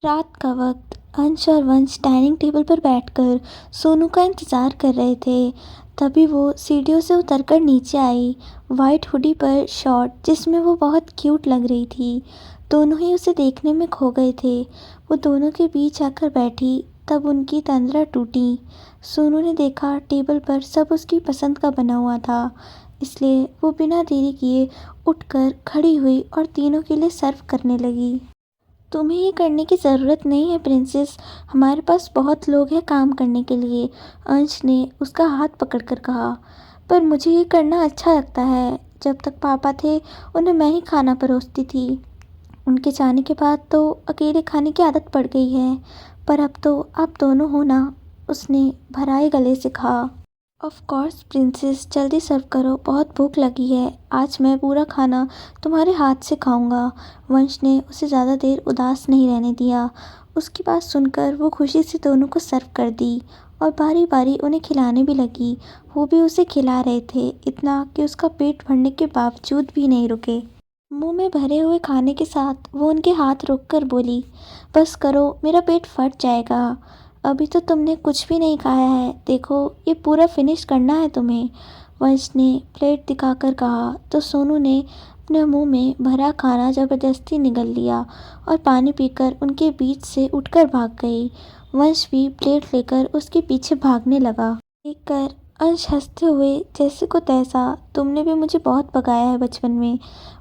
रात का वक्त अंश और वंश डाइनिंग टेबल पर बैठकर सोनू का इंतजार कर रहे थे। तभी वो सीढ़ियों से उतरकर नीचे आई, वाइट हुडी पर शॉर्ट जिसमें वो बहुत क्यूट लग रही थी। दोनों ही उसे देखने में खो गए थे। वो दोनों के बीच आकर बैठी, तब उनकी तंद्रा टूटी। सोनू ने देखा टेबल पर सब उसकी पसंद का बना हुआ था, इसलिए वो बिना देरी किए उठकर खड़ी हुई और तीनों के लिए सर्व करने लगी। तुम्हें ये करने की ज़रूरत नहीं है प्रिंसेस, हमारे पास बहुत लोग हैं काम करने के लिए, अंश ने उसका हाथ पकड़कर कहा। पर मुझे ये करना अच्छा लगता है। जब तक पापा थे उन्हें मैं ही खाना परोसती थी। उनके जाने के बाद तो अकेले खाने की आदत पड़ गई है। पर अब तो आप दोनों हो ना, उसने भराए गले से कहा। ऑफ कोर्स प्रिंसेस, जल्दी सर्व करो, बहुत भूख लगी है। आज मैं पूरा खाना तुम्हारे हाथ से खाऊंगा। वंश ने उसे ज़्यादा देर उदास नहीं रहने दिया। उसकी बात सुनकर वो खुशी से दोनों को सर्व कर दी और बारी बारी उन्हें खिलाने भी लगी। वो भी उसे खिला रहे थे, इतना कि उसका पेट भरने के बावजूद भी नहीं रुके। मुंह में भरे हुए खाने के साथ वो उनके हाथ रोककर बोली, बस करो, मेरा पेट फट जाएगा। अभी तो तुमने कुछ भी नहीं खाया है, देखो ये पूरा फिनिश करना है तुम्हें, वंश ने प्लेट दिखाकर कहा। तो सोनू ने अपने मुंह में भरा खाना जबरदस्ती निगल लिया और पानी पीकर उनके बीच से उठकर भाग गई। वंश भी प्लेट लेकर उसके पीछे भागने लगा। देखकर अंश हंसते हुए, जैसे को तैसा, तुमने भी मुझे बहुत पकाया है बचपन में।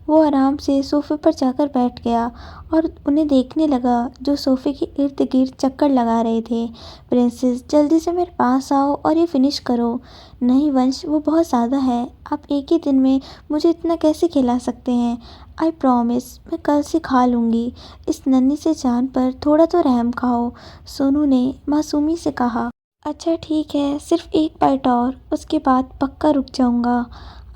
वो आराम से सोफे पर जाकर बैठ गया और उन्हें देखने लगा जो सोफे के इर्द गिर्द चक्कर लगा रहे थे। प्रिंसेस, जल्दी से मेरे पास आओ और ये फिनिश करो। नहीं वंश, वो बहुत ज़्यादा है, आप एक ही दिन में मुझे इतना कैसे खिला सकते हैं। आई प्रॉमिस, मैं कल से खा लूँगी। इस नन्ही से जान पर थोड़ा तो रहम खाओ, सोनू ने मासूमी से कहा। अच्छा ठीक है, सिर्फ एक बाइट और, उसके बाद पक्का रुक जाऊंगा।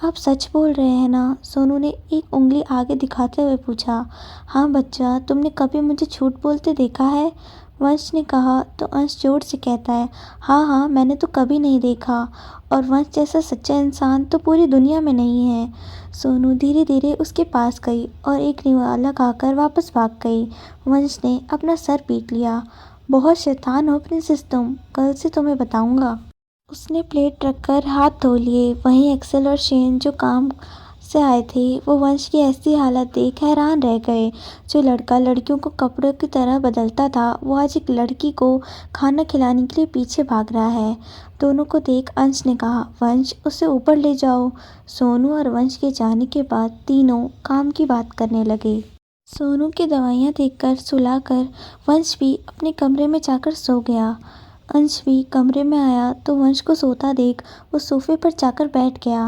आप सच बोल रहे हैं ना, सोनू ने एक उंगली आगे दिखाते हुए पूछा। हाँ बच्चा, तुमने कभी मुझे झूठ बोलते देखा है, वंश ने कहा। तो अंश जोर से कहता है, हाँ हाँ, मैंने तो कभी नहीं देखा, और वंश जैसा सच्चा इंसान तो पूरी दुनिया में नहीं है। सोनू धीरे धीरे उसके पास गई और एक निवाला खाकर वापस भाग गई। वंश ने अपना सर पीट लिया। बहुत शैतान हो प्रिंसेस तुम, कल से तुम्हें बताऊंगा। उसने प्लेट रखकर हाथ धो लिए। वहीं एक्सेल और शेन जो काम से आए थे, वो वंश की ऐसी हालत देख हैरान रह गए। जो लड़का लड़कियों को कपड़ों की तरह बदलता था, वो आज एक लड़की को खाना खिलाने के लिए पीछे भाग रहा है। दोनों को देख अंश ने कहा, वंश उसे ऊपर ले जाओ। सोनू और वंश के जाने के बाद तीनों काम की बात करने लगे। सोनू की दवाइयाँ देखकर सुलाकर वंश भी अपने कमरे में जाकर सो गया। अंश भी कमरे में आया तो वंश को सोता देख वो सोफे पर जाकर बैठ गया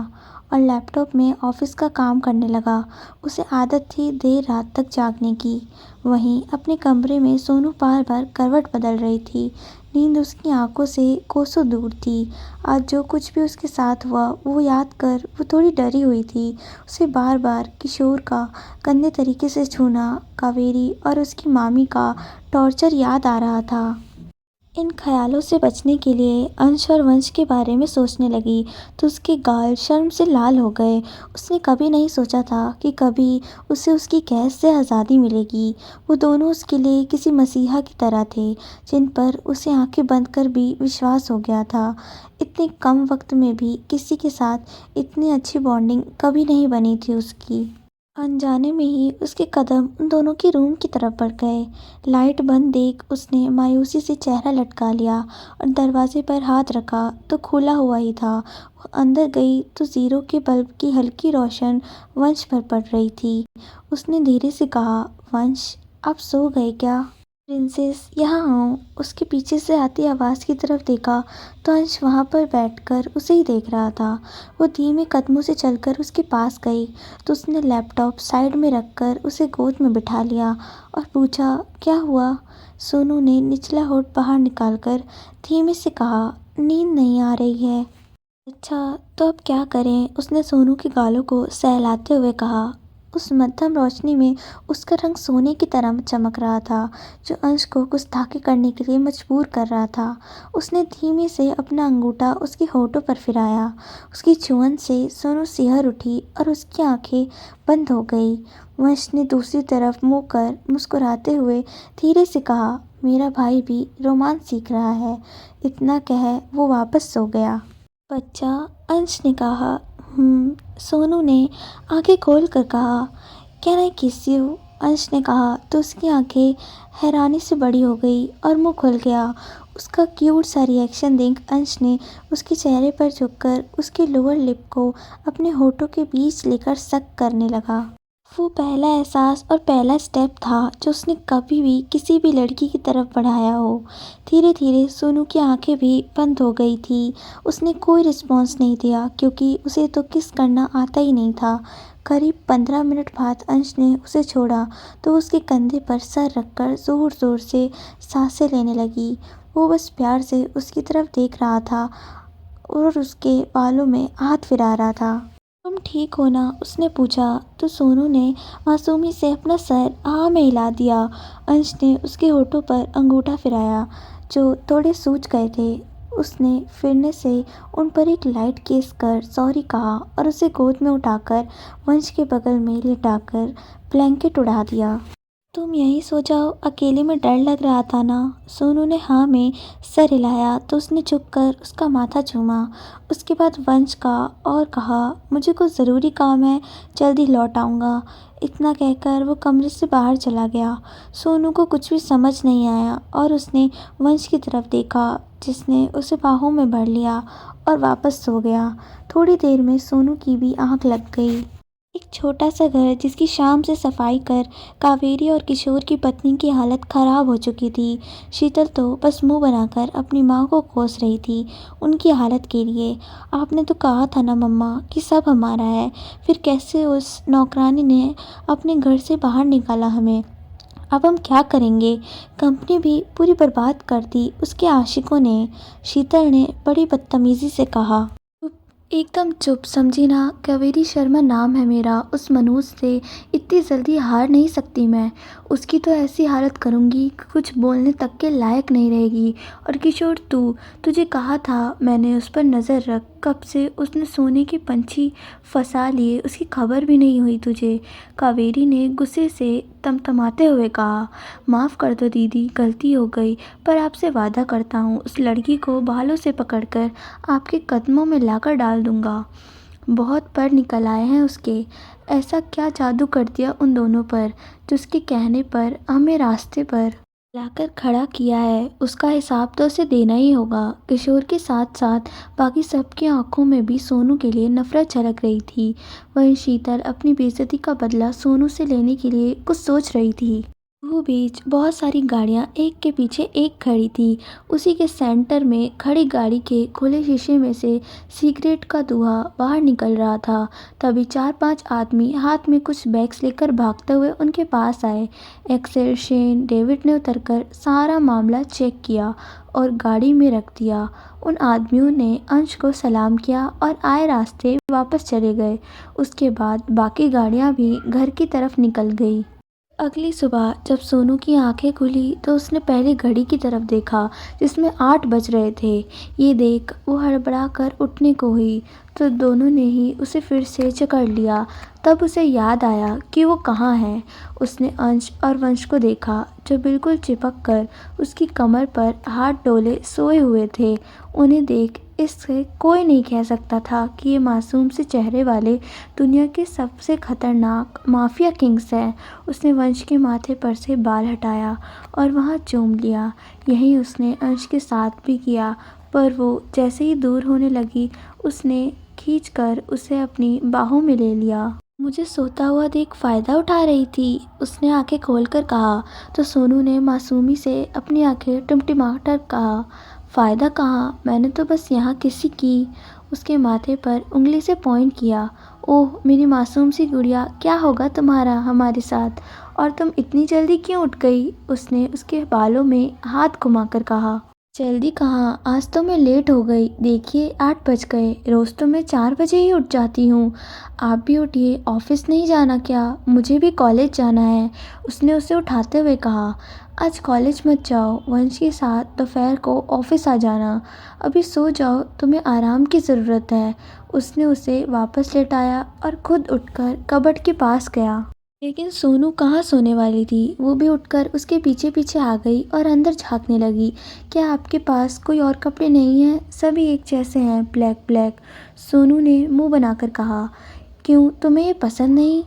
और लैपटॉप में ऑफिस का काम करने लगा। उसे आदत थी देर रात तक जागने की। वहीं अपने कमरे में सोनू बार बार करवट बदल रही थी। नींद उसकी आंखों से कोसों दूर थी। आज जो कुछ भी उसके साथ हुआ वो याद कर वो थोड़ी डरी हुई थी। उसे बार बार किशोर का गंदे तरीके से छूना, कावेरी और उसकी मामी का टॉर्चर याद आ रहा था। इन ख्यालों से बचने के लिए अंश और वंश के बारे में सोचने लगी तो उसके गाल शर्म से लाल हो गए। उसने कभी नहीं सोचा था कि कभी उसे उसकी कैद से आज़ादी मिलेगी। वो दोनों उसके लिए किसी मसीहा की तरह थे, जिन पर उसे आंखें बंद कर भी विश्वास हो गया था। इतने कम वक्त में भी किसी के साथ इतनी अच्छी बॉन्डिंग कभी नहीं बनी थी उसकी। अनजाने में ही उसके कदम उन दोनों की रूम की तरफ बढ़ गए। लाइट बंद देख उसने मायूसी से चेहरा लटका लिया और दरवाजे पर हाथ रखा तो खुला हुआ ही था। वो अंदर गई तो जीरो के बल्ब की हल्की रोशन वंश पर पड़ रही थी। उसने धीरे से कहा, वंश आप सो गए क्या? प्रिंसेस यहाँ आओ। उसके पीछे से आती आवाज़ की तरफ देखा तो अंश वहाँ पर बैठकर उसे ही देख रहा था। वो धीमे कदमों से चलकर उसके पास गई तो उसने लैपटॉप साइड में रखकर उसे गोद में बिठा लिया और पूछा, क्या हुआ? सोनू ने निचला होठ बाहर निकालकर धीमे से कहा, नींद नहीं आ रही है। अच्छा तो अब क्या करें? उसने सोनू के गालों को सहलाते हुए कहा। उस मध्यम रोशनी में उसका रंग सोने की तरह चमक रहा था, जो अंश को कुछ धागे करने के लिए मजबूर कर रहा था। उसने धीमे से अपना अंगूठा उसके होठों पर फिराया। उसकी छुअन से सोनू सिहर उठी और उसकी आंखें बंद हो गई। वंश ने दूसरी तरफ मुँह कर मुस्कुराते हुए धीरे से कहा, मेरा भाई भी रोमांस सीख रहा है। इतना कह वो वापस सो गया। बच्चा, अंश ने कहा। सोनू ने आंखें खोल कर कहा, कैन आई किस यू? अंश ने कहा तो उसकी आंखें हैरानी से बड़ी हो गई और मुंह खुल गया। उसका क्यूट सा रिएक्शन देख अंश ने उसके चेहरे पर झुककर उसके लोअर लिप को अपने होठों के बीच लेकर सक करने लगा। वो पहला एहसास और पहला स्टेप था जो उसने कभी भी किसी भी लड़की की तरफ बढ़ाया हो। धीरे धीरे सोनू की आंखें भी बंद हो गई थी। उसने कोई रिस्पॉन्स नहीं दिया क्योंकि उसे तो किस करना आता ही नहीं था। करीब 15 मिनट बाद अंश ने उसे छोड़ा तो उसके कंधे पर सर रखकर ज़ोर ज़ोर से सांसें लेने लगी। वो बस प्यार से उसकी तरफ देख रहा था और उसके बालों में हाथ फिरा रहा था। तुम ठीक हो ना? उसने पूछा तो सोनू ने मासूमी से अपना सर हाँ में हिला दिया। अंश ने उसके होठों पर अंगूठा फिराया जो थोड़े सूज गए थे। उसने फिरने से उन पर एक लाइट किस कर सॉरी कहा और उसे गोद में उठाकर वंश के बगल में लिटाकर ब्लैंकेट उड़ा दिया। तुम यहीं सो जाओ, अकेले में डर लग रहा था ना? सोनू ने हाँ में सर हिलाया तो उसने झुककर उसका माथा चूमा। उसके बाद वंश का और कहा, मुझे कुछ ज़रूरी काम है, जल्दी लौट आऊँगा। इतना कहकर वो कमरे से बाहर चला गया। सोनू को कुछ भी समझ नहीं आया और उसने वंश की तरफ देखा जिसने उसे बाहों में भर लिया और वापस सो गया। थोड़ी देर में सोनू की भी आँख लग गई। एक छोटा सा घर जिसकी शाम से सफाई कर कावेरी और किशोर की पत्नी की हालत खराब हो चुकी थी। शीतल तो बस मुंह बनाकर अपनी माँ को कोस रही थी उनकी हालत के लिए। आपने तो कहा था ना मम्मा कि सब हमारा है, फिर कैसे उस नौकरानी ने अपने घर से बाहर निकाला हमें? अब हम क्या करेंगे? कंपनी भी पूरी बर्बाद कर दी उसके आशिकों ने। शीतल ने बड़ी बदतमीजी से कहा। एकदम चुप, समझी ना? कावेरी शर्मा नाम है मेरा। उस मनोज से इतनी जल्दी हार नहीं सकती मैं। उसकी तो ऐसी हालत करूँगी कि कुछ बोलने तक के लायक नहीं रहेगी। और किशोर, तुझे कहा था मैंने उस पर नज़र रख। कब से उसने सोने के पंछी फंसा लिए, उसकी खबर भी नहीं हुई तुझे। कावेरी ने गुस्से से तमतमाते हुए कहा, माफ़ कर दो दीदी, गलती हो गई, पर आपसे वादा करता हूँ उस लड़की को बालों से पकड़कर आपके कदमों में लाकर डाल दूँगा। बहुत पर निकल आए हैं उसके। ऐसा क्या जादू कर दिया उन दोनों पर जो उसके कहने पर हमें रास्ते पर लाकर खड़ा किया है। उसका हिसाब तो उसे देना ही होगा। किशोर के साथ साथ बाकी सबकी आंखों में भी सोनू के लिए नफरत झलक रही थी। वहीं शीतल अपनी बेइज्जती का बदला सोनू से लेने के लिए कुछ सोच रही थी। वो बीच बहुत सारी गाड़ियां एक के पीछे एक खड़ी थी। उसी के सेंटर में खड़ी गाड़ी के खुले शीशे में से सिगरेट का धुआं बाहर निकल रहा था। तभी 4-5 आदमी हाथ में कुछ बैग्स लेकर भागते हुए उनके पास आए। एक्सेल, शेन, डेविड ने उतरकर सारा मामला चेक किया और गाड़ी में रख दिया। उन आदमियों ने अंश को सलाम किया और आए रास्ते वापस चले गए। उसके बाद बाकी गाड़ियां भी घर की तरफ निकल गई। अगली सुबह जब सोनू की आंखें खुली तो उसने पहले घड़ी की तरफ देखा जिसमें 8 बज रहे थे। ये देख वो हड़बड़ा कर उठने को हुई तो दोनों ने ही उसे फिर से जकड़ लिया। तब उसे याद आया कि वो कहाँ है। उसने अंश और वंश को देखा जो बिल्कुल चिपक कर उसकी कमर पर हाथ डोले सोए हुए थे। उन्हें देख इससे कोई नहीं कह सकता था कि ये मासूम से चेहरे वाले दुनिया के सबसे खतरनाक माफिया किंग्स हैं। उसने वंश के माथे पर से बाल हटाया और वहाँ चूम लिया। यही उसने अंश के साथ भी किया, पर वो जैसे ही दूर होने लगी उसने खींचकर उसे अपनी बाहों में ले लिया। मुझे सोता हुआ देख फ़ायदा उठा रही थी, उसने आंखें खोलकर कहा तो सोनू ने मासूमी से अपनी आंखें टिमटिमाकर कहा, फ़ायदा कहाँ, मैंने तो बस यहाँ किसी की। उसके माथे पर उंगली से पॉइंट किया। ओह मेरी मासूम सी गुड़िया, क्या होगा तुम्हारा हमारे साथ, और तुम इतनी जल्दी क्यों उठ गई? उसने उसके बालों में हाथ घुमाकर कहा। जल्दी कहाँ, आज तो मैं लेट हो गई। देखिए 8 बज गए। रोज़ तो मैं 4 बजे ही उठ जाती हूँ। आप भी उठिए, ऑफिस नहीं जाना क्या? मुझे भी कॉलेज जाना है। उसने उसे उठाते हुए कहा। आज कॉलेज मत जाओ, वंश के साथ दोपहर को ऑफिस आ जाना। अभी सो जाओ, तुम्हें आराम की ज़रूरत है। उसने उसे वापस लेटाया और खुद उठकर कबर्ड के पास गया। लेकिन सोनू कहाँ सोने वाली थी। वो भी उठकर उसके पीछे पीछे आ गई और अंदर झांकने लगी। क्या आपके पास कोई और कपड़े नहीं हैं? सभी एक जैसे हैं, ब्लैक ब्लैक। सोनू ने मुंह बनाकर कहा। क्यों, तुम्हें ये पसंद नहीं?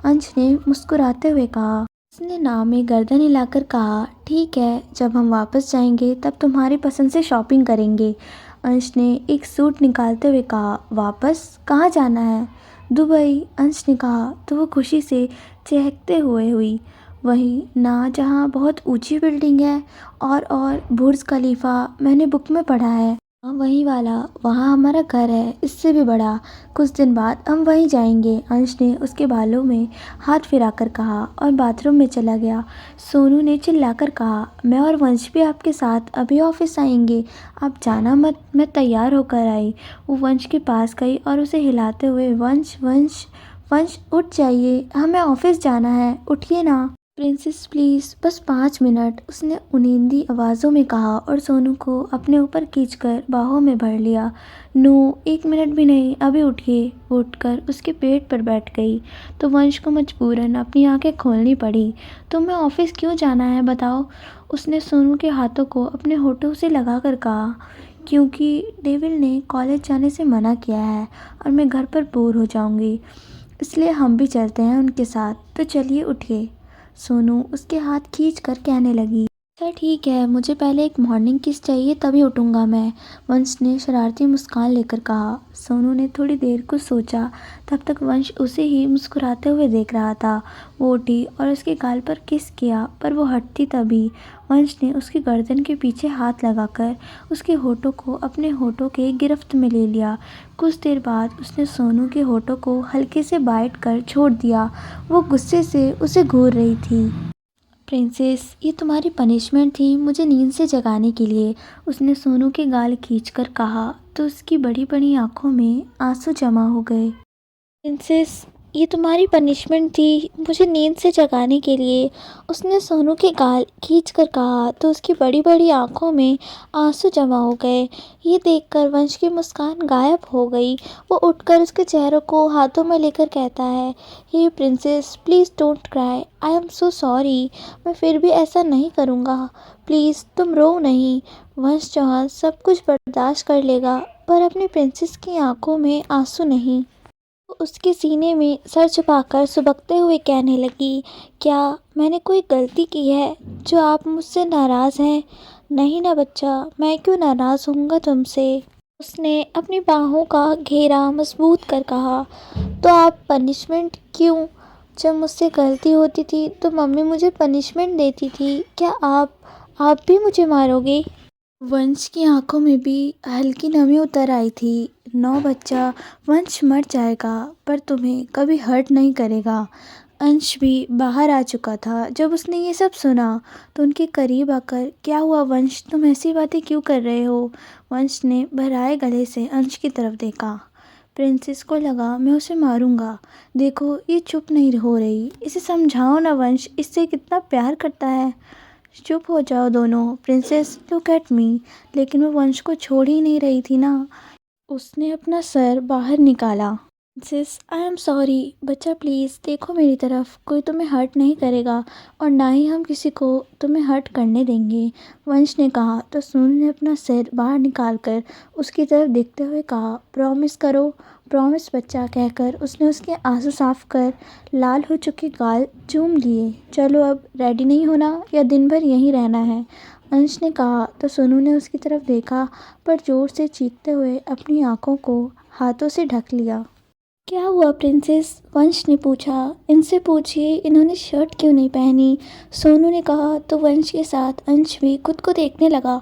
अंश ने मुस्कुराते हुए कहा। उसने नाव में गर्दन हिलाकर कहा, ठीक है, जब हम वापस जाएंगे तब तुम्हारी पसंद से शॉपिंग करेंगे। अंश ने एक सूट निकालते हुए कहा, वापस कहाँ जाना है? दुबई, अंश ने कहा तो वो खुशी से चहकते हुए हुई। वहीं ना, जहाँ बहुत ऊंची बिल्डिंग है और बुर्ज खलीफा मैंने बुक में पढ़ा है। हाँ वही वाला, वहाँ हमारा घर है, इससे भी बड़ा। कुछ दिन बाद हम वहीं जाएंगे। अंश ने उसके बालों में हाथ फिराकर कहा और बाथरूम में चला गया। सोनू ने चिल्लाकर कहा, मैं और वंश भी आपके साथ अभी ऑफिस आएंगे। आप जाना मत, मैं तैयार होकर आई। वो वंश के पास गई और उसे हिलाते हुए, वंश वंश वंश उठ जाइए, हमें ऑफिस जाना है, उठिए ना। प्रिंसेस प्लीज़, बस 5 मिनट, उसने उनींदी आवाज़ों में कहा और सोनू को अपने ऊपर खींचकर बाहों में भर लिया। नो, 1 मिनट भी नहीं, अभी उठिए। वो उठकर उसके पेट पर बैठ गई तो वंश को मजबूरन अपनी आंखें खोलनी पड़ी। तुम्हें ऑफिस क्यों जाना है बताओ? उसने सोनू के हाथों को अपने होठों से लगाकर कहा। क्योंकि डेविल ने कॉलेज जाने से मना किया है और मैं घर पर बोर हो जाऊंगी, इसलिए हम भी चलते हैं उनके साथ। तो चलिए उठिए। सोनू उसके हाथ खींच कर कहने लगी। अच्छा ठीक है, मुझे पहले एक मॉर्निंग किस चाहिए, तभी उठूंगा मैं। वंश ने शरारती मुस्कान लेकर कहा। सोनू ने थोड़ी देर कुछ सोचा। तब तक वंश उसे ही मुस्कुराते हुए देख रहा था। वो उठी और उसके गाल पर किस किया, पर वो हटती तभी वंश ने उसकी गर्दन के पीछे हाथ लगाकर उसके होठों को अपने होठों के गिरफ्त में ले लिया। कुछ देर बाद उसने सोनू के होठों को हल्के से बाइट कर छोड़ दिया। वो गुस्से से उसे घूर रही थी। प्रिंसेस, ये तुम्हारी पनिशमेंट थी मुझे नींद से जगाने के लिए, उसने सोनू के गाल खींचकर कहा तो उसकी बड़ी बड़ी आंखों में आंसू जमा हो गए। प्रिंसेस, ये तुम्हारी पनिशमेंट थी मुझे नींद से जगाने के लिए, उसने सोनू के गाल खींचकर कहा तो उसकी बड़ी बड़ी आंखों में आंसू जमा हो गए। ये देखकर वंश की मुस्कान गायब हो गई। वो उठकर उसके चेहरों को हाथों में लेकर कहता है, hey princess please don't cry, I am so sorry, मैं फिर भी ऐसा नहीं करूँगा, प्लीज़ तुम रो नहीं। वंश चौहान सब कुछ बर्दाश्त कर लेगा, पर अपनी प्रिंसेस की आंखों में आंसू नहीं। वो उसके सीने में सर छुपाकर सुबकते हुए कहने लगी, क्या मैंने कोई गलती की है जो आप मुझसे नाराज़ हैं? नहीं ना बच्चा, मैं क्यों नाराज़ होऊंगा तुमसे? उसने अपनी बाहों का घेरा मजबूत कर कहा। तो आप पनिशमेंट क्यों? जब मुझसे गलती होती थी तो मम्मी मुझे पनिशमेंट देती थी, क्या आप भी मुझे मारोगे? वंश की आंखों में भी हल्की नमी उतर आई थी। नो बच्चा, वंश मर जाएगा पर तुम्हें कभी हर्ट नहीं करेगा। अंश भी बाहर आ चुका था। जब उसने ये सब सुना तो उनके करीब आकर, क्या हुआ वंश, तुम ऐसी बातें क्यों कर रहे हो? वंश ने भराए गले से अंश की तरफ देखा। प्रिंसेस को लगा मैं उसे मारूंगा। देखो ये चुप नहीं हो रही, इसे समझाओ ना वंश, इससे कितना प्यार करता है। चुप हो जाओ दोनों। Princess look at me. लेकिन वो वंश को छोड़ ही नहीं रही थी ना। उसने अपना सर बाहर निकाला। Princess I am sorry. बच्चा प्लीज़ देखो मेरी तरफ, कोई तुम्हें हर्ट नहीं करेगा और ना ही हम किसी को तुम्हें हर्ट करने देंगे, वंश ने कहा। तो सोनू ने अपना सिर बाहर निकालकर उसकी तरफ देखते हुए कहा, प्रॉमिस करो। प्रॉमिस बच्चा, कहकर उसने उसके आंसू साफ कर लाल हो चुके गाल चूम लिए। चलो अब रेडी नहीं होना या दिन भर यहीं रहना है? अंश ने कहा तो सोनू ने उसकी तरफ देखा पर जोर से चीखते हुए अपनी आंखों को हाथों से ढक लिया। क्या हुआ प्रिंसेस? वंश ने पूछा। इनसे पूछिए इन्होंने शर्ट क्यों नहीं पहनी, सोनू ने कहा तो वंश के साथ अंश भी खुद को देखने लगा।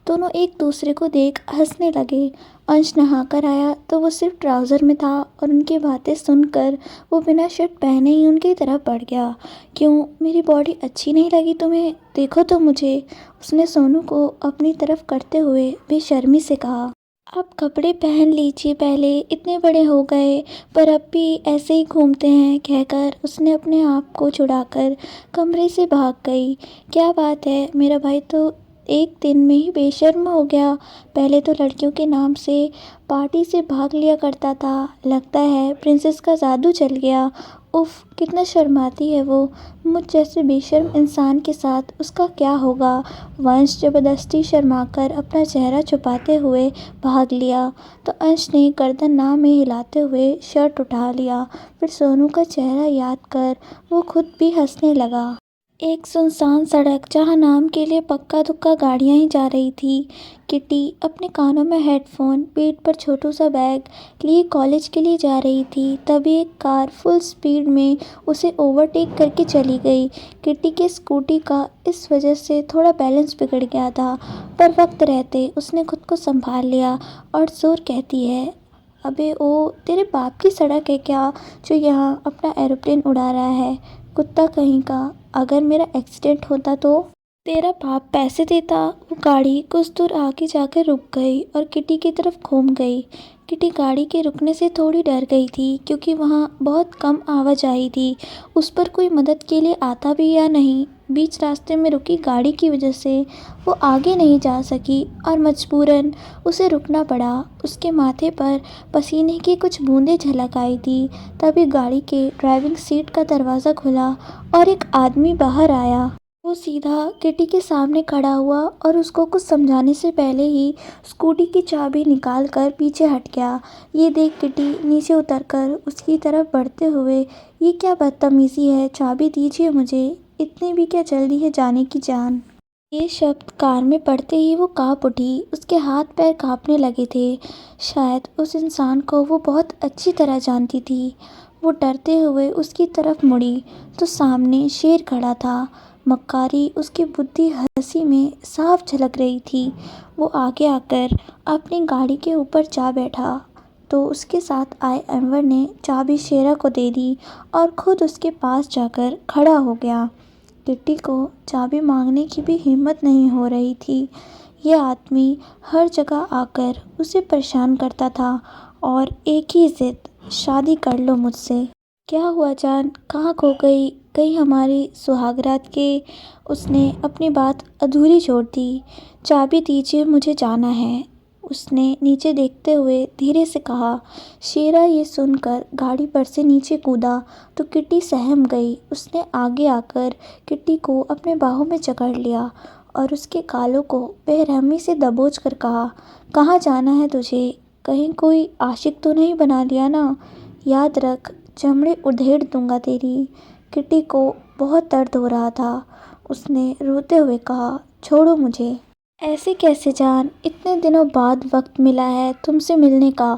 दोनों एक दूसरे को देख हंसने लगे। अंश नहाकर आया तो वो सिर्फ ट्राउज़र में था और उनकी बातें सुनकर वो बिना शर्ट पहने ही उनकी तरफ बढ़ गया। क्यों, मेरी बॉडी अच्छी नहीं लगी तुम्हें? देखो तो मुझे, उसने सोनू को अपनी तरफ करते हुए बेशर्मी से कहा। आप कपड़े पहन लीजिए, पहले इतने बड़े हो गए पर अब भी ऐसे ही घूमते हैं, कहकर उसने अपने आप को छुड़ाकर कमरे से भाग गई। क्या बात है, मेरा भाई तो एक दिन में ही बेशर्म हो गया। पहले तो लड़कियों के नाम से पार्टी से भाग लिया करता था, लगता है प्रिंसेस का जादू चल गया। उफ, कितना शर्माती है वो। मुझ जैसे बेशर्म इंसान के साथ उसका क्या होगा। वंश ज़बरदस्ती शर्माकर अपना चेहरा छुपाते हुए भाग लिया तो अंश ने गर्दन ना में हिलाते हुए शर्ट उठा लिया। फिर सोनू का चेहरा याद कर वो खुद भी हंसने लगा। एक सुनसान सड़क जहाँ नाम के लिए पक्का दुक्का गाड़ियाँ ही जा रही थी। किटी अपने कानों में हेडफोन, पीठ पर छोटू सा बैग लिए कॉलेज के लिए जा रही थी। तभी एक कार फुल स्पीड में उसे ओवरटेक करके चली गई। किटी के स्कूटी का इस वजह से थोड़ा बैलेंस बिगड़ गया था, पर वक्त रहते उसने खुद को संभाल लिया और जोर कहती है, अबे ओ, तेरे बाप की सड़क है क्या जो यहाँ अपना एरोप्लेन उड़ा रहा है? कुत्ता कहीं का, अगर मेरा एक्सीडेंट होता तो तेरा बाप पैसे देता। वो गाड़ी कुछ दूर आगे जाकर रुक गई और किटी की तरफ घूम गई। किटी गाड़ी के रुकने से थोड़ी डर गई थी क्योंकि वहाँ बहुत कम आवाजाही थी। उस पर कोई मदद के लिए आता भी या नहीं। बीच रास्ते में रुकी गाड़ी की वजह से वो आगे नहीं जा सकी और मजबूरन उसे रुकना पड़ा। उसके माथे पर पसीने की कुछ बूंदें झलक आई थी। तभी गाड़ी के ड्राइविंग सीट का दरवाज़ा खुला और एक आदमी बाहर आया। वो सीधा किटी के सामने खड़ा हुआ और उसको कुछ समझाने से पहले ही स्कूटी की चाबी निकाल कर पीछे हट गया। ये देख किटी नीचे उतरकर उसकी तरफ बढ़ते हुए, ये क्या बदतमीज़ी है, चाबी दीजिए मुझे, इतनी भी क्या जल्दी है जाने की जान। ये शब्द कार में पड़ते ही वो काँप उठी। उसके हाथ पैर काँपने लगे थे। शायद उस इंसान को वो बहुत अच्छी तरह जानती थी। वो डरते हुए उसकी तरफ मुड़ी तो सामने शेर खड़ा था। मक्कारी उसकी बुद्धि हंसी में साफ झलक रही थी। वो आगे आकर अपनी गाड़ी के ऊपर जा बैठा तो उसके साथ आए अनवर ने चाबी शेरा को दे दी और खुद उसके पास जाकर खड़ा हो गया। किट्टी को चाबी मांगने की भी हिम्मत नहीं हो रही थी। ये आदमी हर जगह आकर उसे परेशान करता था और एक ही जिद, शादी कर लो मुझसे। क्या हुआ जान, कहाँ खो गई, कहीं हमारी सुहागरात के? उसने अपनी बात अधूरी छोड़ दी। चाबी दीजिए, मुझे जाना है, उसने नीचे देखते हुए धीरे से कहा। शेरा ये सुनकर गाड़ी पर से नीचे कूदा तो किट्टी सहम गई। उसने आगे आकर किट्टी को अपने बाहों में जकड़ लिया और उसके गालों को बेरहमी से दबोच कर कहा, कहाँ जाना है तुझे? कहीं कोई आशिक तो नहीं बना लिया ना? याद रख, चमड़े उधेड़ दूंगा तेरी। किट्टी को बहुत दर्द हो रहा था। उसने रोते हुए कहा, छोड़ो मुझे। ऐसे कैसे जान, इतने दिनों बाद वक्त मिला है तुमसे मिलने का,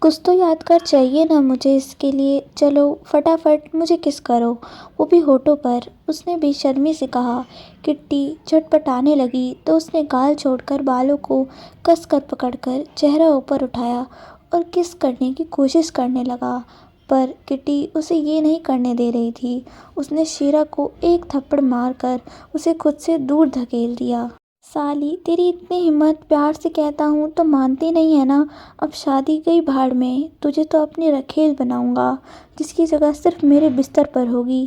कुछ तो याद कर चाहिए ना मुझे इसके लिए। चलो फटाफट मुझे किस करो, वो भी होठों पर, उसने बेशर्मी से कहा। किट्टी झटपटाने लगी तो उसने गाल छोड़कर बालों को कस कर पकड़कर चेहरा ऊपर उठाया और किस करने की कोशिश करने लगा, पर किट्टी उसे ये नहीं करने दे रही थी। उसने शीरा को एक थप्पड़ मारकर उसे खुद से दूर धकेल दिया। साली, तेरी इतनी हिम्मत, प्यार से कहता हूँ तो मानती नहीं है ना? अब शादी गई भाड़ में, तुझे तो अपनी रखेल बनाऊंगा जिसकी जगह सिर्फ मेरे बिस्तर पर होगी।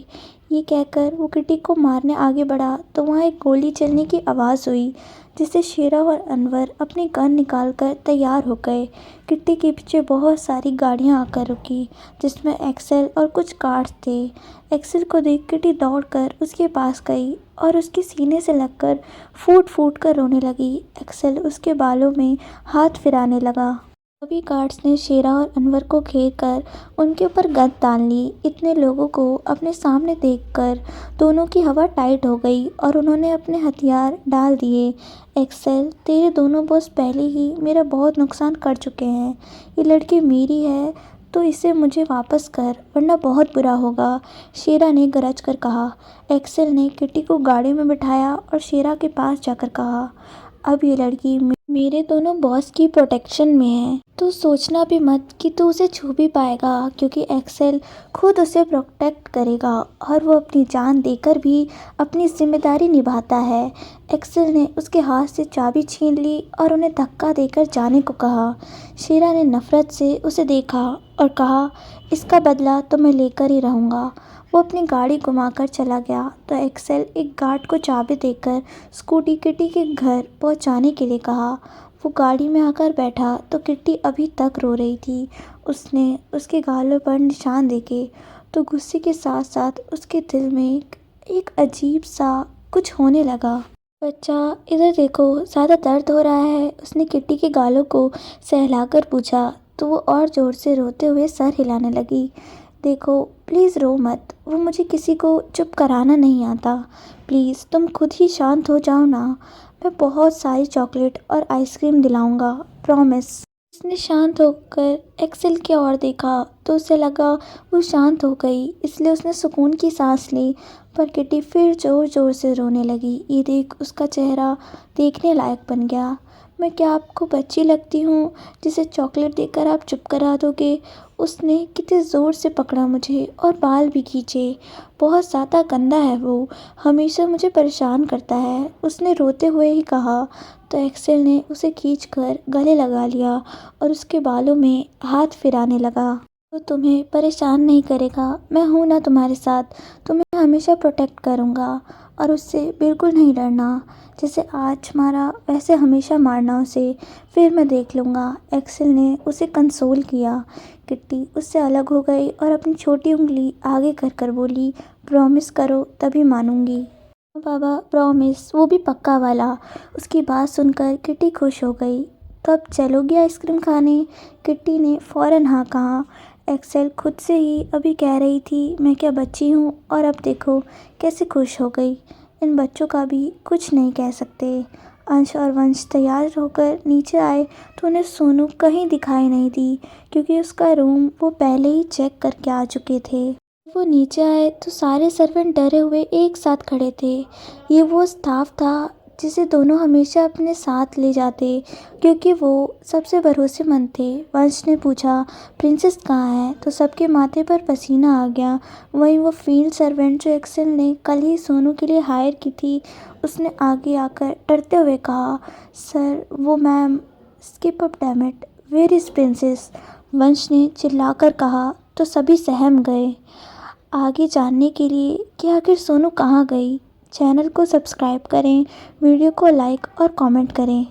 ये कहकर वो किटी को मारने आगे बढ़ा तो वहाँ एक गोली चलने की आवाज़ हुई जिससे शेरा और अनवर अपने गन निकाल कर तैयार हो गए। किट्टी के पीछे बहुत सारी गाड़ियाँ आकर रुकी जिसमें एक्सेल और कुछ कार्स थे। एक्सेल को देख किट्टी दौड़कर उसके पास गई और उसके सीने से लगकर फूट फूट कर रोने लगी। एक्सेल उसके बालों में हाथ फिराने लगा। सभी गार्ड्स ने शेरा और अनवर को घेर कर उनके ऊपर गन तान ली। इतने लोगों को अपने सामने देखकर दोनों की हवा टाइट हो गई और उन्होंने अपने हथियार डाल दिए। एक्सेल, तेरे दोनों बॉस पहले ही मेरा बहुत नुकसान कर चुके हैं। ये लड़की मेरी है, तो इसे मुझे वापस कर वरना बहुत बुरा होगा, शेरा ने गरज कर कहा। एक्सेल ने किटी को गाड़ी में बिठाया और शेरा के पास जाकर कहा, अब ये लड़की मेरे दोनों बॉस की प्रोटेक्शन में है। तू सोचना भी मत कि तू उसे छू भी पाएगा, क्योंकि एक्सेल खुद उसे प्रोटेक्ट करेगा और वो अपनी जान देकर भी अपनी जिम्मेदारी निभाता है। एक्सेल ने उसके हाथ से चाबी छीन ली और उन्हें धक्का देकर जाने को कहा। शेरा ने नफरत से उसे देखा और कहा, इसका बदला तो मैं लेकर ही रहूँगा। वो अपनी गाड़ी घुमाकर चला गया तो एक्सेल एक गार्ड को चाबी देकर स्कूटी किटी के घर पहुंचाने के लिए कहा। वो गाड़ी में आकर बैठा तो किटी अभी तक रो रही थी। उसने उसके गालों पर निशान देखे तो गुस्से के साथ साथ उसके दिल में एक अजीब सा कुछ होने लगा। बच्चा, इधर देखो, ज़्यादा दर्द हो रहा है? उसने किटी के गालों को सहलाकर पूछा तो वो और ज़ोर से रोते हुए सर हिलाने लगी। देखो, प्लीज़ रो मत, वो मुझे किसी को चुप कराना नहीं आता। प्लीज़ तुम खुद ही शांत हो जाओ ना। मैं बहुत सारी चॉकलेट और आइसक्रीम दिलाऊंगा, प्रॉमिस। उसने शांत होकर एक्सेल की ओर देखा तो उसे लगा वो शांत हो गई, इसलिए उसने सुकून की सांस ली। पर किटी फिर ज़ोर ज़ोर से रोने लगी। ये देख उसका चेहरा देखने लायक बन गया। मैं क्या आपको बच्ची लगती हूँ जिसे चॉकलेट देकर आप चुप करा दोगे? उसने कितने ज़ोर से पकड़ा मुझे और बाल भी खींचे। बहुत ज़्यादा गंदा है वो, हमेशा मुझे परेशान करता है, उसने रोते हुए ही कहा। तो एक्सेल ने उसे खींचकर गले लगा लिया और उसके बालों में हाथ फिराने लगा। तो तुम्हें परेशान नहीं करेगा, मैं हूँ ना तुम्हारे साथ, तुम्हें हमेशा प्रोटेक्ट करूँगा और उससे बिल्कुल नहीं डरना। जैसे आज मारा वैसे हमेशा मारना उसे, फिर मैं देख लूँगा। एक्सेल ने उसे कंसोल किया। किट्टी उससे अलग हो गई और अपनी छोटी उंगली आगे कर कर बोली, प्रॉमिस करो तभी मानूंगी। बाबा प्रॉमिस, वो भी पक्का वाला। उसकी बात सुनकर किट्टी खुश हो गई। तो अब चलोगी आइसक्रीम खाने? किट्टी ने फ़ौरन हाँ कहा। एक्सेल खुद से ही अभी कह रही थी मैं क्या बच्ची हूँ, और अब देखो कैसे खुश हो गई। इन बच्चों का भी कुछ नहीं कह सकते। अंश और वंश तैयार होकर नीचे आए तो उन्हें सोनू कहीं दिखाई नहीं दी, क्योंकि उसका रूम वो पहले ही चेक करके आ चुके थे। वो नीचे आए तो सारे सर्वेंट डरे हुए एक साथ खड़े थे। ये वो स्टाफ था जिसे दोनों हमेशा अपने साथ ले जाते, क्योंकि वो सबसे भरोसेमंद थे। वंश ने पूछा, प्रिंसेस कहाँ है? तो सबके माथे पर पसीना आ गया। वहीं वो फील्ड सर्वेंट जो एक्सेल ने कल ही सोनू के लिए हायर की थी, उसने आगे आकर डरते हुए कहा, सर वो ma'am, skip up damn it, where is princess? वंश ने चिल्लाकर कहा तो सभी सहम गए। आगे जानने के लिए कि आखिर सोनू कहाँ गई, चैनल को सब्सक्राइब करें, वीडियो को लाइक और कमेंट करें।